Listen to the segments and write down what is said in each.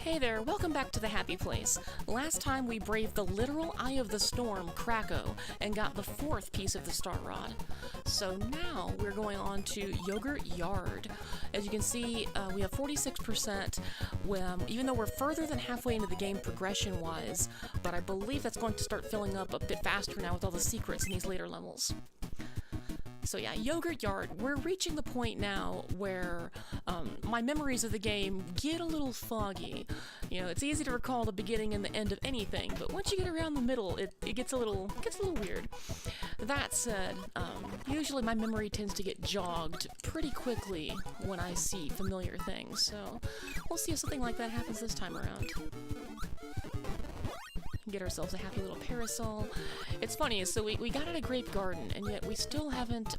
Hey there, welcome back to the happy place. Last time we braved the literal eye of the storm, Krakow, and got the 4th piece of the Star Rod. So now we're going on to Yogurt Yard. As you can see, we have 46%, even though we're further than halfway into the game progression-wise, but I believe that's going to start filling up a bit faster now with all the secrets in these later levels. So yeah, Yogurt Yard, we're reaching the point now where my memories of the game get a little foggy. You know, it's easy to recall the beginning and the end of anything, but once you get around the middle, it gets a little weird. That said, usually my memory tends to get jogged pretty quickly when I see familiar things, so we'll see if something like that happens this time around. Get ourselves a happy little parasol. It's funny, so we got at a grape garden, and yet we still haven't,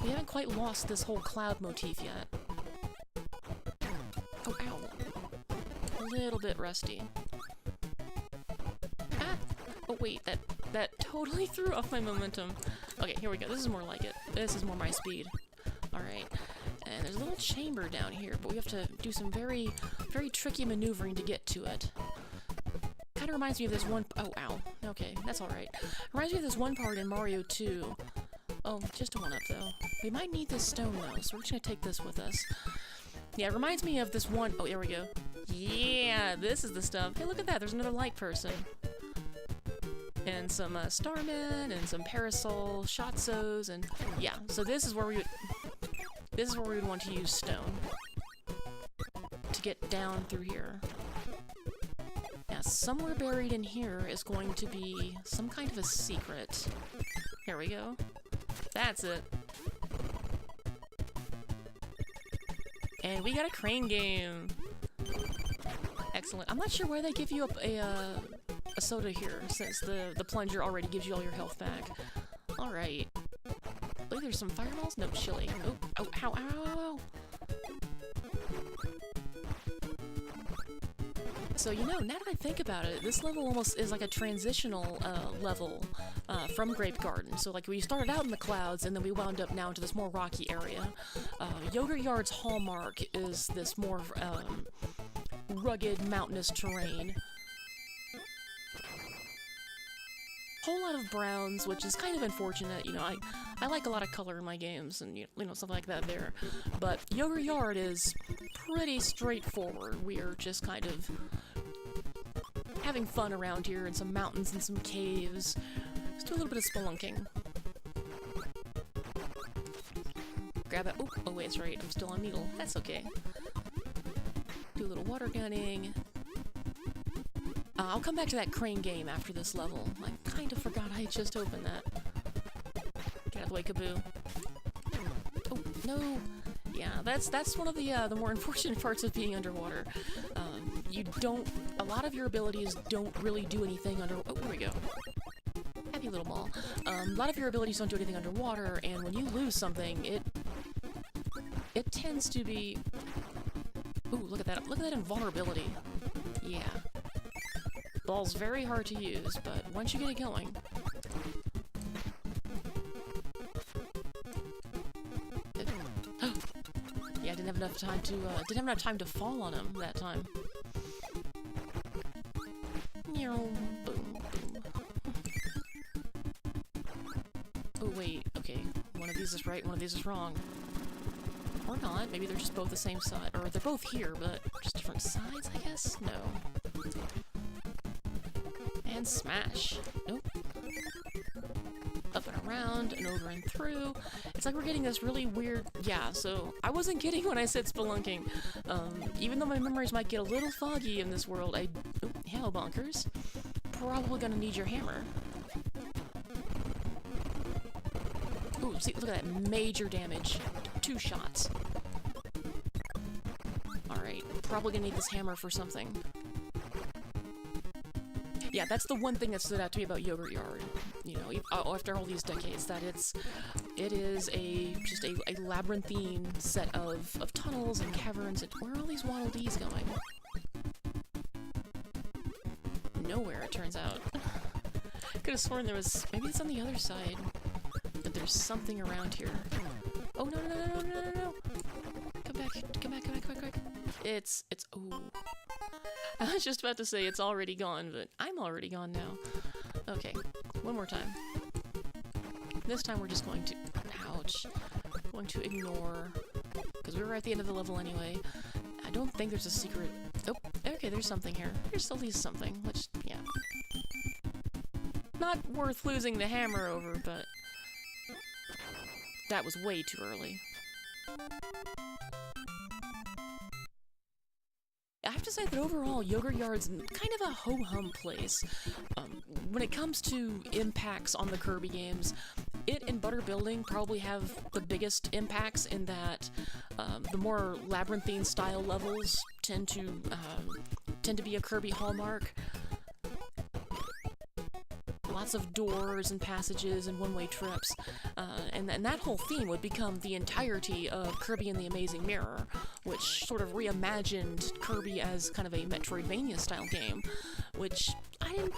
we haven't quite lost this whole cloud motif yet. Oh, ow. A little bit rusty. Ah! Oh, wait, that totally threw off my momentum. Okay, here we go. This is more like it. This is more my speed. Alright. And there's a little chamber down here, but we have to do some very, very tricky maneuvering to get to it. Kind of reminds me of this one. Oh, ow. Okay, that's alright. Reminds me of this one part in Mario 2. Oh, just a 1-up though. We might need this stone though, so we're just gonna take this with us. Yeah, it reminds me of this one. Oh, there we go. Yeah, this is the stuff. Hey, look at that. There's another light person. And some starmen and some parasol shotzos and yeah. So this is where we would want to use stone to get down through here. Somewhere buried in here is going to be some kind of a secret. Here we go. That's it. And we got a crane game. Excellent. I'm not sure why they give you a soda here, since the plunger already gives you all your health back. Alright. I believe there's some fireballs? No, chili. Oh, ow, ow, ow. So, you know, now that I think about it, this level almost is like a transitional level from Grape Garden. So, like, we started out in the clouds, and then we wound up now into this more rocky area. Yogurt Yard's hallmark is this more rugged, mountainous terrain. Whole lot of browns, which is kind of unfortunate. You know, I like a lot of color in my games, and, you know, stuff like that there. But Yogurt Yard is pretty straightforward. We are just kind of having fun around here in some mountains and some caves. Let's do a little bit of spelunking. Grab it. Oh wait, that's right. I'm still on needle. That's okay. Do a little water gunning. I'll come back to that crane game after this level. I kind of forgot I just opened that. Get out of the way, Kaboo. Oh, no! Yeah, that's one of the more unfortunate parts of being underwater. A lot of your abilities don't really do anything under... Oh, there we go. Happy little ball. A lot of your abilities don't do anything underwater, and when you lose something, it tends to be... Ooh, look at that. Look at that invulnerability. Yeah. Ball's very hard to use, but once you get it going... Yeah, I didn't have enough time to fall on him that time. Boom, boom. Oh wait, okay. One of these is right, one of these is wrong. Or not, maybe they're just both the same side. Or they're both here, but just different sides, I guess? No. And smash. Nope. Up and around, and over and through. It's like we're getting this really weird... Yeah, so I wasn't kidding when I said spelunking. Even though my memories might get a little foggy in this world, Oh, hello, bonkers. Probably gonna need your hammer. Ooh, see, look at that. Major damage. 2 shots. Alright, probably gonna need this hammer for something. Yeah, that's the one thing that stood out to me about Yogurt Yard. You know, after all these decades, that it is just a labyrinthine set of tunnels and caverns, and where are all these Waddle Dees going? Nowhere, it turns out. Could have sworn there was... Maybe it's on the other side. But there's something around here. Oh, no, no, no, no, no, no, no! Come back, come back, come back, come back, come back. It's... Ooh. I was just about to say it's already gone, but I'm already gone now. Okay, one more time. This time we're just going to... Ouch. Going to ignore... Because we were at the end of the level anyway. I don't think there's a secret... Oh, okay, there's something here. There's at least something, which, yeah. Not worth losing the hammer over, but... That was way too early. I have to say that overall, Yogurt Yard's kind of a ho-hum place. When it comes to impacts on the Kirby games, it and Butter Building probably have the biggest impacts in that the more labyrinthine style levels tend to be a Kirby hallmark. Lots of doors and passages and one-way trips, and that whole theme would become the entirety of Kirby and the Amazing Mirror, which sort of reimagined Kirby as kind of a Metroidvania-style game, which I didn't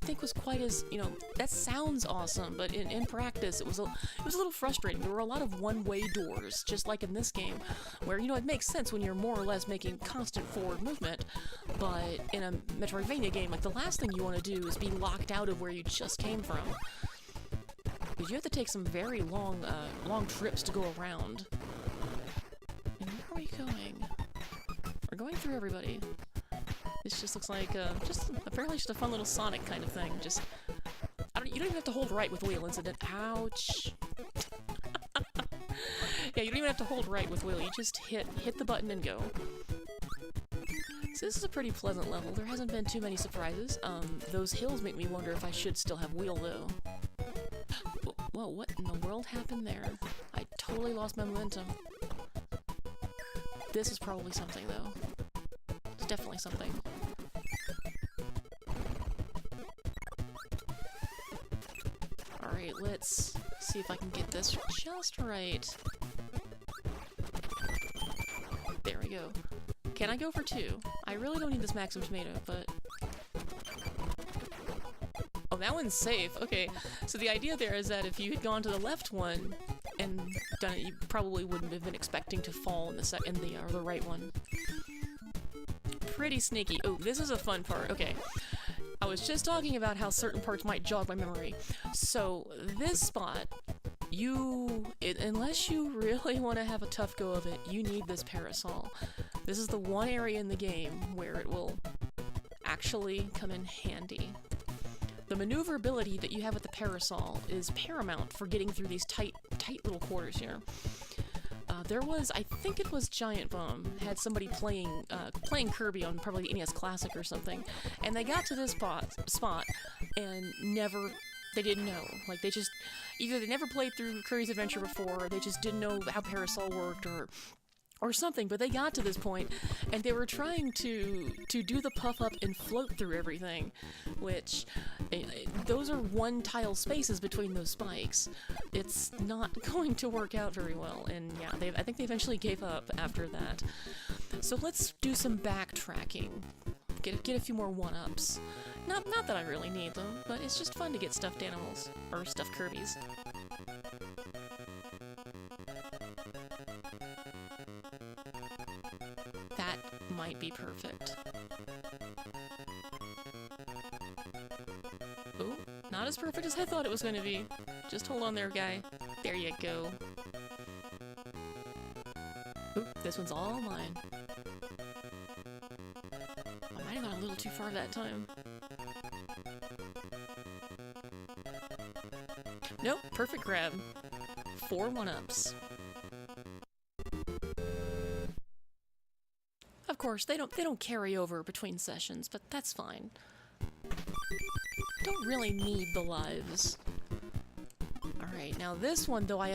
think was quite as, you know, that sounds awesome, but in practice it was a little frustrating. There were a lot of one-way doors, just like in this game, where, you know, it makes sense when you're more or less making constant forward movement, but in a Metroidvania game, like, the last thing you want to do is be locked out of where you just came from. Because you have to take some very long trips to go around. And where are we going? We're going through everybody. This just looks like, apparently just a fun little Sonic kind of thing. Just, you don't even have to hold right with wheel incident. Ouch. Yeah, you don't even have to hold right with wheel. You just hit the button and go. So this is a pretty pleasant level. There hasn't been too many surprises. Those hills make me wonder if I should still have wheel, though. Whoa, what in the world happened there? I totally lost my momentum. This is probably something, though. It's definitely something. Alright, let's see if I can get this just right. There we go. Can I go for 2? I really don't need this maximum tomato, but... Oh, that one's safe. Okay, so the idea there is that if you had gone to the left one and done it, you probably wouldn't have been expecting to fall in the right one. Pretty sneaky. Oh, this is a fun part. Okay. I was just talking about how certain parts might jog my memory. So, this spot, unless you really want to have a tough go of it, you need this parasol. This is the one area in the game where it will actually come in handy. The maneuverability that you have with the parasol is paramount for getting through these tight little quarters here. There was, I think it was Giant Bomb, had somebody playing Kirby on probably the NES Classic or something, and they got to this spot and they didn't know. Like, either they never played through Kirby's Adventure before, or they just didn't know how parasol worked, or something, but they got to this point, and they were trying to do the puff-up and float through everything, which, those are one-tile spaces between those spikes. It's not going to work out very well, and yeah, I think they eventually gave up after that. So let's do some backtracking. Get a few more one-ups. Not that I really need them, but it's just fun to get stuffed animals, or stuffed Kirbys. That might be perfect. Ooh, not as perfect as I thought it was going to be. Just hold on there, guy. There you go. Ooh, this one's all mine. I might have gone a little too far that time. Nope, perfect grab. 4 one-ups. Of course, they don't carry over between sessions, but that's fine. Don't really need the lives. Alright, now this one, though,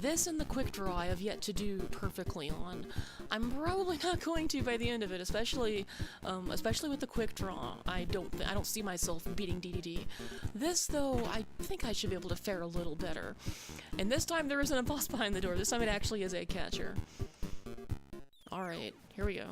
this and the quick draw I have yet to do perfectly on. I'm probably not going to by the end of it, especially with the quick draw. I don't see myself beating DDD. This, though, I think I should be able to fare a little better. And this time there isn't a boss behind the door. This time it actually is a catcher. Alright, here we go.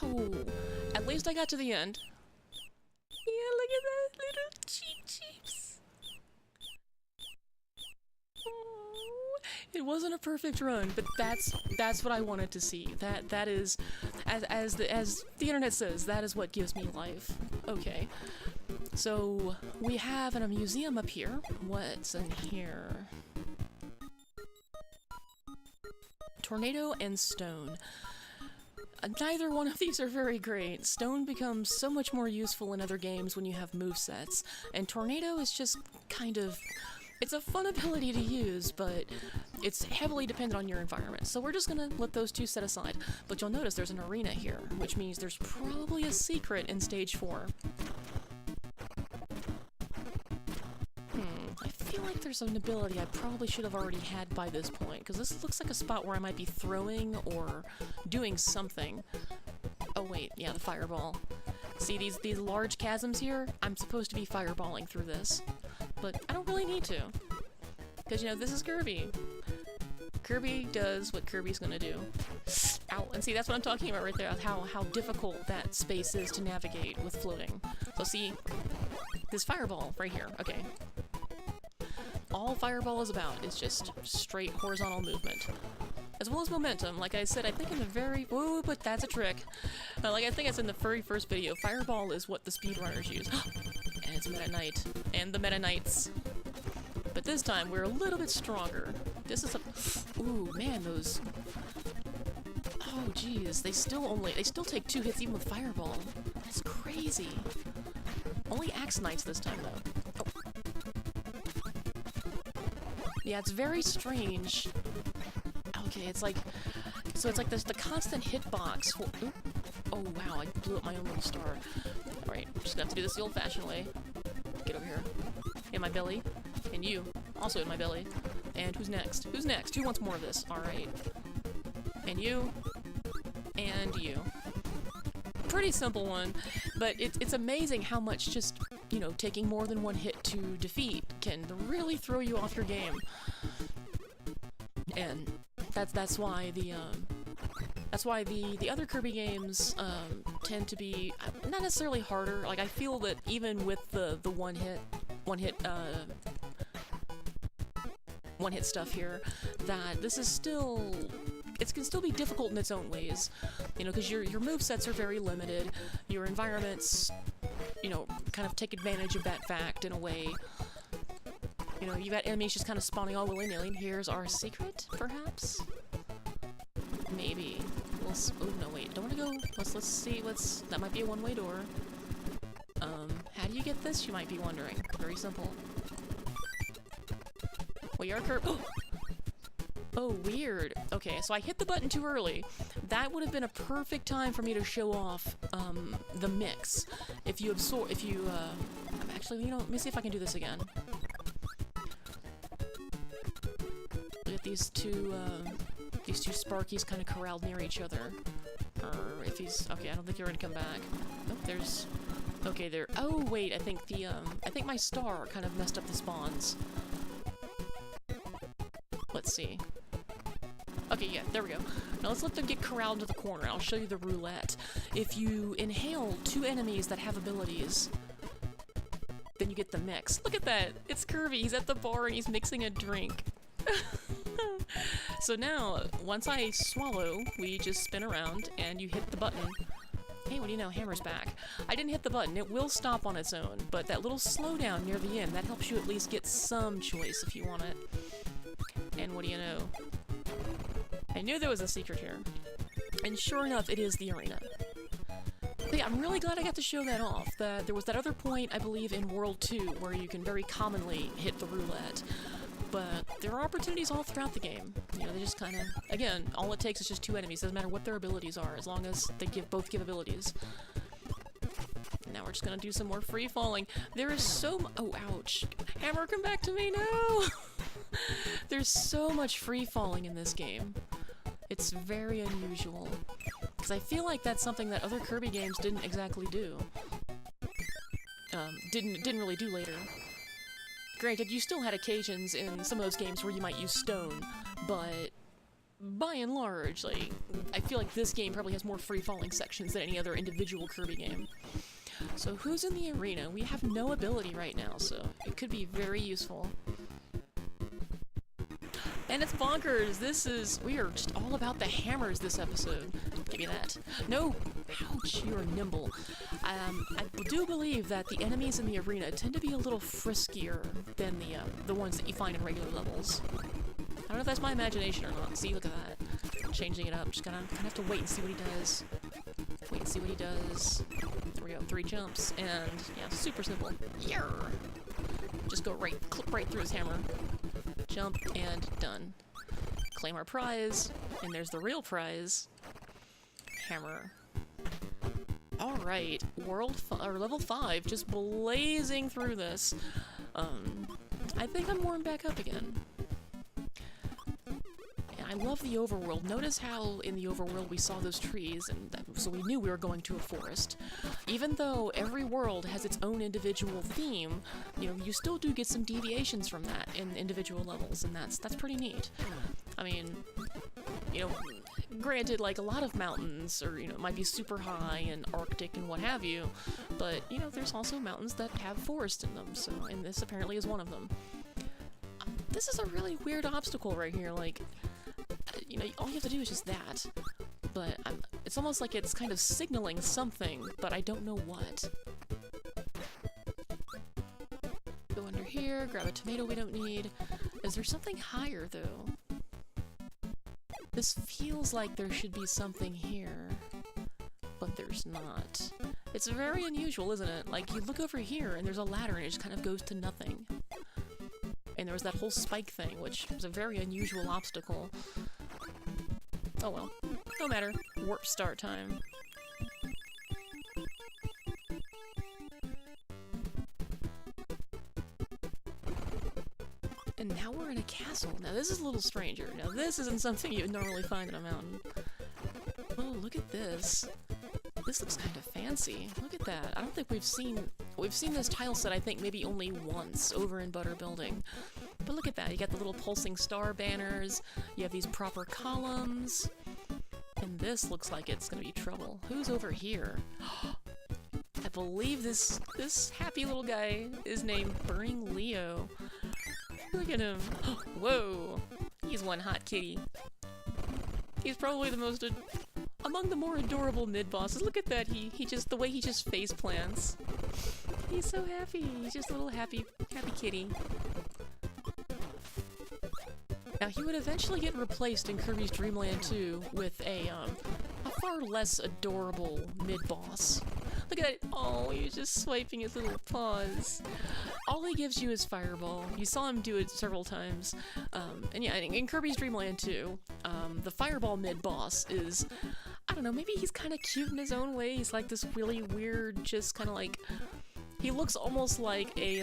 Oh, at least I got to the end. Yeah, look at It wasn't a perfect run, but that's what I wanted to see. That is, as the internet says, that is what gives me life. Okay, so we have a museum up here. What's in here? Tornado and stone. Neither one of these are very great. Stone becomes so much more useful in other games when you have movesets, and Tornado is just kind of... It's a fun ability to use, but it's heavily dependent on your environment, so we're just gonna let those two set aside. But you'll notice there's an arena here, which means there's probably a secret in Stage 4. I feel like there's an ability I probably should have already had by this point, because this looks like a spot where I might be throwing or doing something. Oh wait, yeah, the fireball. See these large chasms here? I'm supposed to be fireballing through this, but I don't really need to. Because, you know, this is Kirby. Kirby does what Kirby's gonna do. Ow, and see, that's what I'm talking about right there, how difficult that space is to navigate with floating. So see, this fireball right here, okay. All Fireball is about is just straight horizontal movement. As well as momentum. Like I said, I think in the very... Whoa, but that's a trick. Like I think I said in the very first video, Fireball is what the speedrunners use. And it's Meta Knight. And the Meta Knights. But this time, we're a little bit stronger. This is a... Ooh, man, those... Oh, geez. They still take 2 hits even with Fireball. That's crazy. Only Axe Knights this time, though. Yeah, it's very strange. Okay, it's like... So it's like the constant hitbox for... Ooh. Oh, wow, I blew up my own little star. Alright, I'm just gonna have to do this the old-fashioned way. Get over here. In my belly. And you. Also in my belly. And who's next? Who's next? Who wants more of this? Alright. And you. And you. Pretty simple one. But it's amazing how much just... You know, taking more than one hit to defeat can really throw you off your game. And that's why the other Kirby games tend to be not necessarily harder. Like I feel that even with the one hit stuff here, that this is still... It can still be difficult in its own ways, you know, because your movesets are very limited, your environments, you know, kind of take advantage of that fact in a way. You know, you got enemies just kind of spawning all willy-nilly. Here's our secret, perhaps? Maybe. Oh, no, wait, don't want to go. Let's see, that might be a one-way door. How do you get this, you might be wondering. Very simple. Well, you're a Oh, weird. Okay, so I hit the button too early. That would have been a perfect time for me to show off, the mix. Actually, you know, let me see if I can do this again. Look at these two Sparkies kind of corralled near each other. Or if he's... Okay, I don't think you're gonna come back. Nope, there's... Okay, there... Oh, wait, I think my star kind of messed up the spawns. Let's see. Okay, yeah, there we go. Now let's let them get corralled into the corner. I'll show you the roulette. If you inhale 2 enemies that have abilities, then you get the mix. Look at that! It's Kirby. He's at the bar and he's mixing a drink. So now, once I swallow, we just spin around and you hit the button. Hey, what do you know? Hammer's back. I didn't hit the button. It will stop on its own, but that little slowdown near the end, that helps you at least get some choice if you want it. And what do you know? I knew there was a secret here. And sure enough, it is the arena. But yeah, I'm really glad I got to show that off. There was that other point, I believe, in World 2 where you can very commonly hit the roulette. But there are opportunities all throughout the game. You know, they just kind of... Again, all it takes is just 2 enemies. Doesn't matter what their abilities are, as long as they both give abilities. Now we're just gonna do some more free-falling. There is so... Oh, ouch. Hammer, come back to me, no! There's so much free-falling in this game. It's very unusual. Because I feel like that's something that other Kirby games didn't exactly do. Didn't really do later. Granted, you still had occasions in some of those games where you might use stone, but by and large, like, I feel like this game probably has more free-falling sections than any other individual Kirby game. So who's in the arena? We have no ability right now, so it could be very useful. And it's bonkers. We are just all about the hammers this episode. Give me that. No! Ouch, you're nimble. I do believe that the enemies in the arena tend to be a little friskier than the ones that you find in regular levels. I don't know if that's my imagination or not. See, look at that. Changing it up. Just gonna have to wait and see what he does. Wait and see what he does. There we go. 3 jumps. And, yeah, super simple. Yarr! Just go clip right through his hammer. Jump, and done. Claim our prize. And there's the real prize. Hammer. Alright. Level 5. Just blazing through this. I think I'm warmed back up again. I love the overworld. Notice how in the overworld we saw those trees, and so we knew we were going to a forest. Even though every world has its own individual theme, you know, you still do get some deviations from that in individual levels, and that's pretty neat. I mean, you know, granted, like a lot of mountains, or, you know, it might be super high and Arctic and what have you, but, you know, there's also mountains that have forest in them, so, and this apparently is one of them. This is a really weird obstacle right here, like, you know, all you have to do is just that, but it's almost like it's kind of signaling something, but I don't know what. Go under here, grab a tomato we don't need. Is there something higher, though? This feels like there should be something here, but there's not. It's very unusual, isn't it? Like, you look over here, and there's a ladder, and it just kind of goes to nothing. And there was that whole spike thing, which was a very unusual obstacle. Oh well. No matter. Warp start time. And now we're in a castle. Now this is a little stranger. Now this isn't something you would normally find in a mountain. Oh, look at this. This looks kind of fancy. Look at that. I don't think we've seen this tile set, I think, maybe only once over in Butter Building. But look at that. You got the little pulsing star banners. You have these proper columns. And this looks like it's gonna be trouble. Who's over here? I believe this happy little guy is named Burning Leo. Look at him. Whoa. He's one hot kitty. He's probably the most among the more adorable mid-bosses. Look at that. The way he just face plants. He's so happy. He's just a little happy kitty. Now, he would eventually get replaced in Kirby's Dream Land 2 with a far less adorable mid-boss. Look at that. Oh, he's just swiping his little paws. All he gives you is Fireball. You saw him do it several times. And yeah, in Kirby's Dream Land 2, the Fireball mid-boss is, I don't know, maybe he's kind of cute in his own way. He's like this really weird, just kind of like, he looks almost like a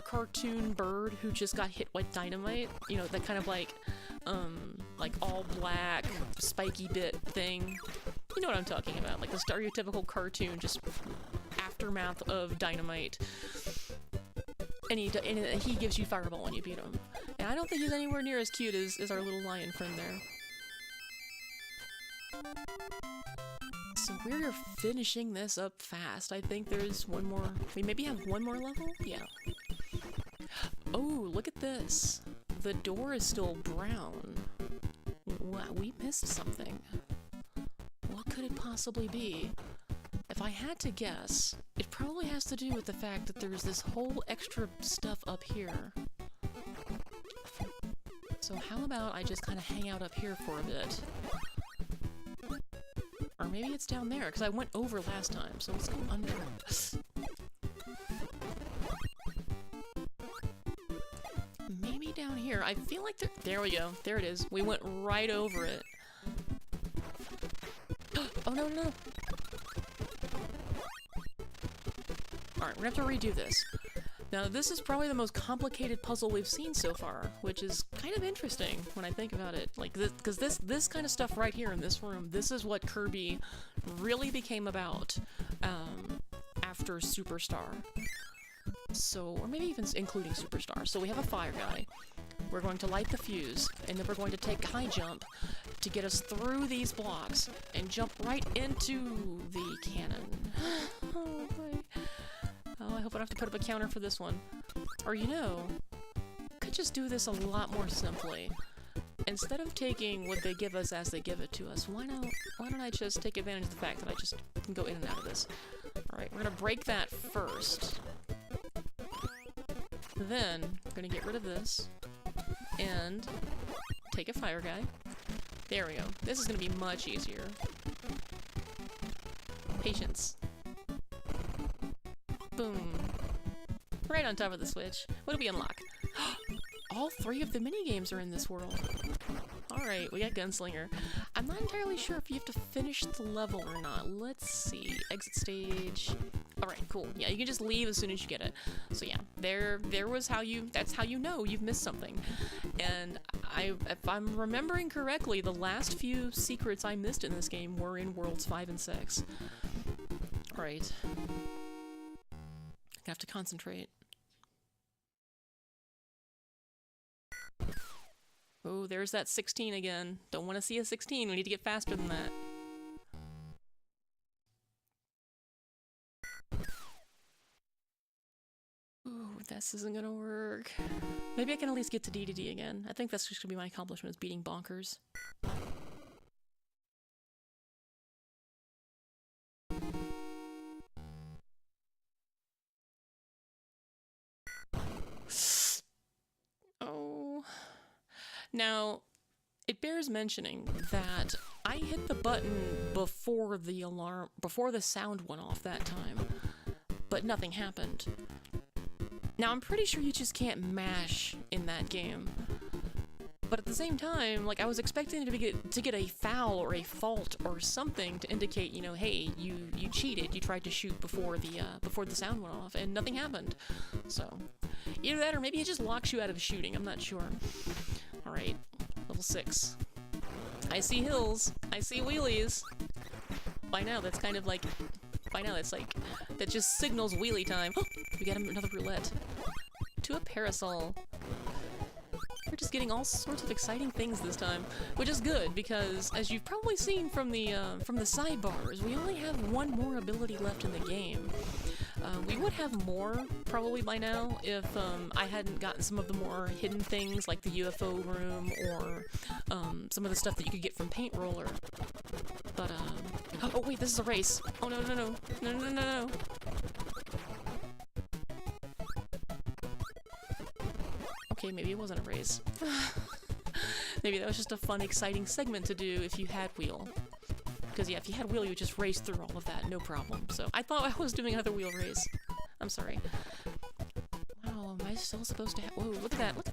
cartoon bird who just got hit with dynamite. You know, that kind of like all black, spiky bit thing. You know what I'm talking about, like the stereotypical cartoon, just aftermath of dynamite. And he gives you Fireball when you beat him. And I don't think he's anywhere near as cute as our little lion friend there. So we're finishing this up fast. I think there's one more. We maybe have one more level? Yeah. Oh, look at this. The door is still brown. Wow, we missed something. What could it possibly be? If I had to guess, it probably has to do with the fact that there's this whole extra stuff up here. So how about I just kind of hang out up here for a bit? Or maybe it's down there, because I went over last time, so let's go under. Maybe down here. I feel like there we go. There it is. We went right over it. Oh, no, no, no. Alright, we're gonna have to redo this. Now, this is probably the most complicated puzzle we've seen so far, which is kind of interesting when I think about it. Like, because this kind of stuff right here in this room, this is what Kirby really became about after Superstar. So, or maybe even including Superstar. So we have a fire guy. We're going to light the fuse, and then we're going to take high jump to get us through these blocks and jump right into the cannon. Oh boy. Oh, I hope I don't have to put up a counter for this one. Or, you know, could just do this a lot more simply? Instead of taking what they give us as they give it to us, why don't I just take advantage of the fact that I just can go in and out of this? Alright, we're gonna break that first. Then, we're gonna get rid of this. And take a fire guy. There we go. This is gonna be much easier. Patience. Boom. Right on top of the switch. What do we unlock? All 3 of the minigames are in this world. Alright, we got Gunslinger. I'm not entirely sure if you have to finish the level or not. Let's see. Exit stage. Alright, cool. Yeah, you can just leave as soon as you get it. So yeah, there was that's how you know you've missed something. And if I'm remembering correctly, the last few secrets I missed in this game were in Worlds 5 and 6. Alright. I have to concentrate. Oh, there's that 16 again. Don't want to see a 16. We need to get faster than that. Ooh, this isn't gonna work. Maybe I can at least get to DDD again. I think that's just gonna be my accomplishment, is beating Bonkers. Oh. Now, it bears mentioning that I hit the button before the sound went off that time, but nothing happened. Now, I'm pretty sure you just can't mash in that game. But at the same time, like, I was expecting to get a foul or a fault or something to indicate, you know, hey, you cheated, you tried to shoot before the sound went off, and nothing happened. So, either that or maybe it just locks you out of shooting, I'm not sure. Alright, level 6. I see hills, I see wheelies. By now, that's kind of like, that just signals wheelie time. Oh, we got another roulette. To a parasol. We're just getting all sorts of exciting things this time, which is good because, as you've probably seen from the sidebars, we only have 1 more ability left in the game. We would have more probably by now if I hadn't gotten some of the more hidden things like the UFO room or some of the stuff that you could get from Paint Roller. But oh wait, this is a race. Oh no no no no no no no. Okay, maybe it wasn't a race. Maybe that was just a fun, exciting segment to do if you had wheel. Because yeah, if you had wheel, you would just race through all of that, no problem. So I thought I was doing another wheel race. I'm sorry. Wow, am I still supposed to have? Whoa, look at that! Look.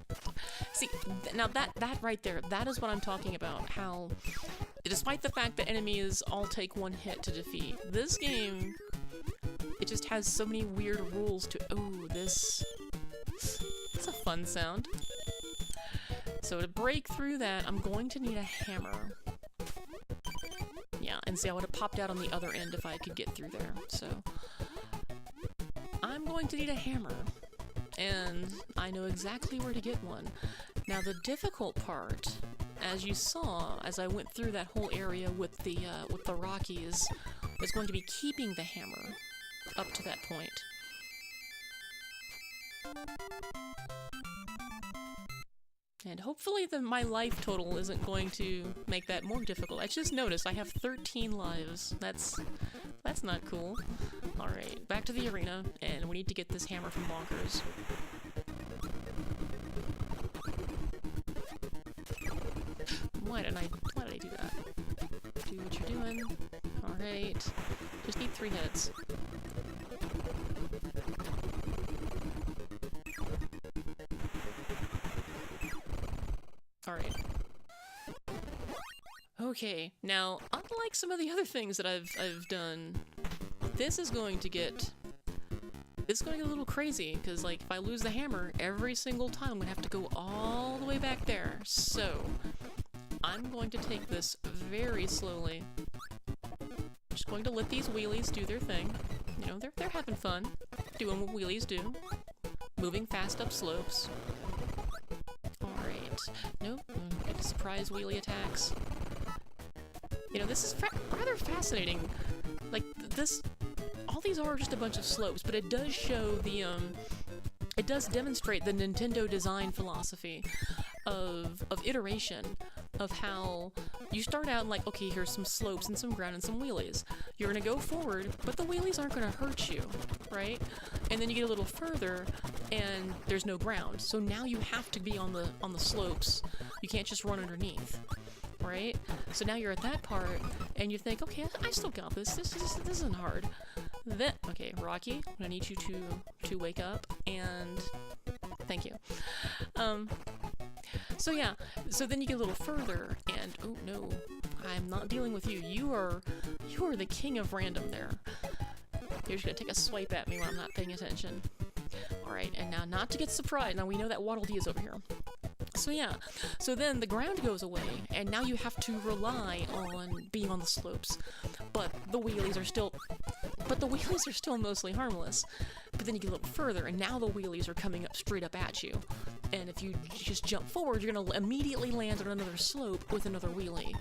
See, now that right there, that is what I'm talking about. How, despite the fact that enemies all take 1 hit to defeat, this game, it just has so many weird rules to. Oh, this. That's a fun sound. So to break through that, I'm going to need a hammer. Yeah, and see, I would have popped out on the other end if I could get through there. So I'm going to need a hammer, and I know exactly where to get one. Now the difficult part, as you saw, as I went through that whole area with the Rockies, is going to be keeping the hammer up to that point. And hopefully my life total isn't going to make that more difficult. I just noticed I have 13 lives. That's not cool. Alright, back to the arena, and we need to get this hammer from Bonkers. Why did I do that? Do what you're doing. Alright. Just need 3 hits. Alright. Okay, now, unlike some of the other things that I've done, this is going to get a little crazy, because, like, if I lose the hammer, every single time I'm gonna have to go all the way back there. So, I'm going to take this very slowly. Just going to let these wheelies do their thing. You know, they're having fun, doing what wheelies do. Moving fast up slopes. Alright. Nope. Get surprise wheelie attacks. You know, this is rather fascinating. Like, all these are just a bunch of slopes, but it does show the it does demonstrate the Nintendo design philosophy of iteration, of how you start out like, okay, here's some slopes and some ground and some wheelies. You're gonna go forward, but the wheelies aren't gonna hurt you, right? And then you get a little further, and there's no ground. So now you have to be on the slopes. You can't just run underneath, right? So now you're at that part, and you think, okay, I still got this. This isn't hard. Then, okay, Rocky, I'm gonna need you to wake up, and thank you. So yeah, so then you get a little further, and oh no, I'm not dealing with you. You are the king of random there. You're just gonna take a swipe at me when I'm not paying attention. Alright, and now not to get surprised. Now we know that Waddle Dee is over here. So yeah, so then the ground goes away, and now you have to rely on being on the slopes. But the wheelies are still mostly harmless. But then you get a little further, and now the wheelies are coming up straight up at you. And if you just jump forward, you're gonna immediately land on another slope with another wheelie.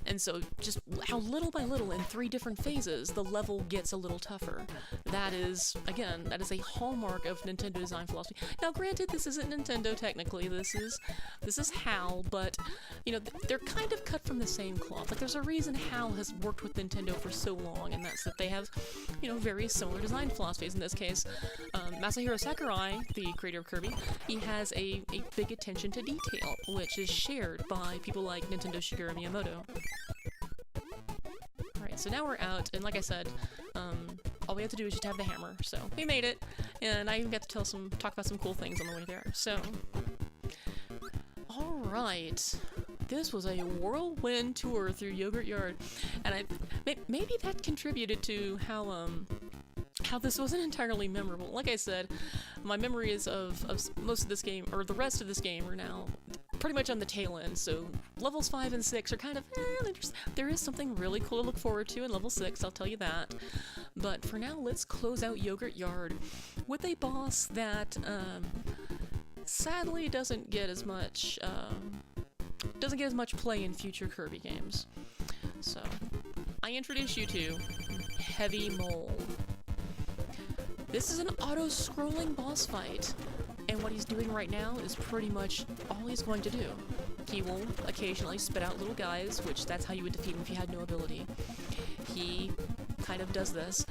And so just how little by little in 3 different phases the level gets a little tougher. That is, again, that is a hallmark of Nintendo design philosophy. Now granted, this isn't Nintendo technically, this is HAL, but you know, they're kind of cut from the same cloth. Like there's a reason HAL has worked with Nintendo for so long, and that's that they have, you know, very similar design philosophies. In this case, Masahiro Sakurai, the creator of Kirby, he has a big attention to detail, which is shared by people like Nintendo Shigeru Miyamoto. Alright, so now we're out, and like I said, all we have to do is just have the hammer, so we made it, and I even got to talk about some cool things on the way there, so... Alright, this was a whirlwind tour through Yogurt Yard, and maybe that contributed to how this wasn't entirely memorable. Like I said, my memories of most of this game, or the rest of this game, are now pretty much on the tail end, so levels 5 and 6 are kind of, there is something really cool to look forward to in level 6, I'll tell you that. But for now, let's close out Yogurt Yard with a boss that, sadly doesn't get as much play in future Kirby games. So, I introduce you to Heavy Mole. This is an auto-scrolling boss fight, and what he's doing right now is pretty much all he's going to do. He will occasionally spit out little guys, which that's how you would defeat him if you had no ability. He kind of does this.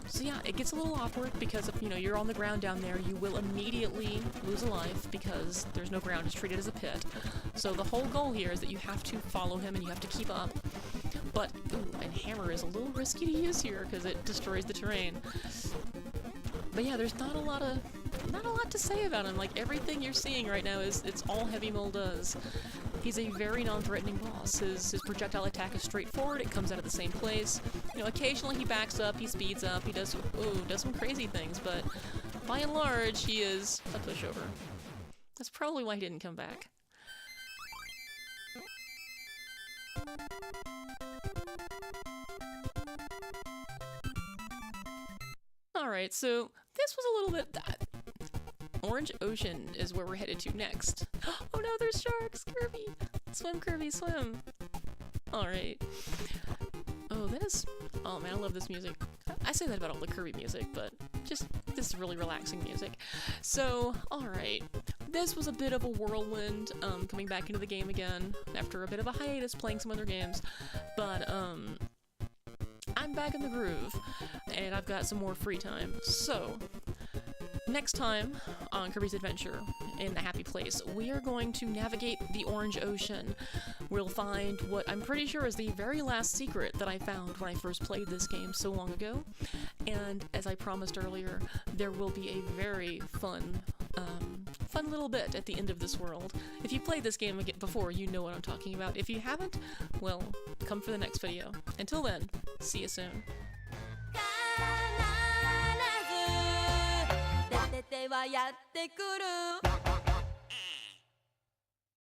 So yeah, it gets a little awkward because if, you know, you're on the ground down there, you will immediately lose a life because there's no ground, it's treated as a pit. So the whole goal here is that you have to follow him and you have to keep up. But, ooh, and hammer is a little risky to use here because it destroys the terrain. But yeah, there's not a lot to say about him. Like, everything you're seeing right now it's all Heavy Mole does. He's a very non-threatening boss. His projectile attack is straightforward, it comes out of the same place. You know, occasionally he backs up, he speeds up, he does some crazy things, but by and large, he is a pushover. That's probably why he didn't come back. Alright, so this was a little bit... Orange Ocean is where we're headed to next. Oh no, there's sharks! Kirby! Swim, Kirby, swim! Alright. Oh, oh man, I love this music. I say that about all the Kirby music, but just, this is really relaxing music. So, alright. This was a bit of a whirlwind, coming back into the game again, after a bit of a hiatus playing some other games. But, I'm back in the groove, and I've got some more free time. So, next time on Kirby's Adventure in the Happy Place, we are going to navigate the Orange Ocean. We'll find what I'm pretty sure is the very last secret that I found when I first played this game so long ago. And as I promised earlier, there will be a very fun little bit at the end of this world. If you played this game before, you know what I'm talking about. If you haven't, well, come for the next video. Until then, see you soon. てはやってくる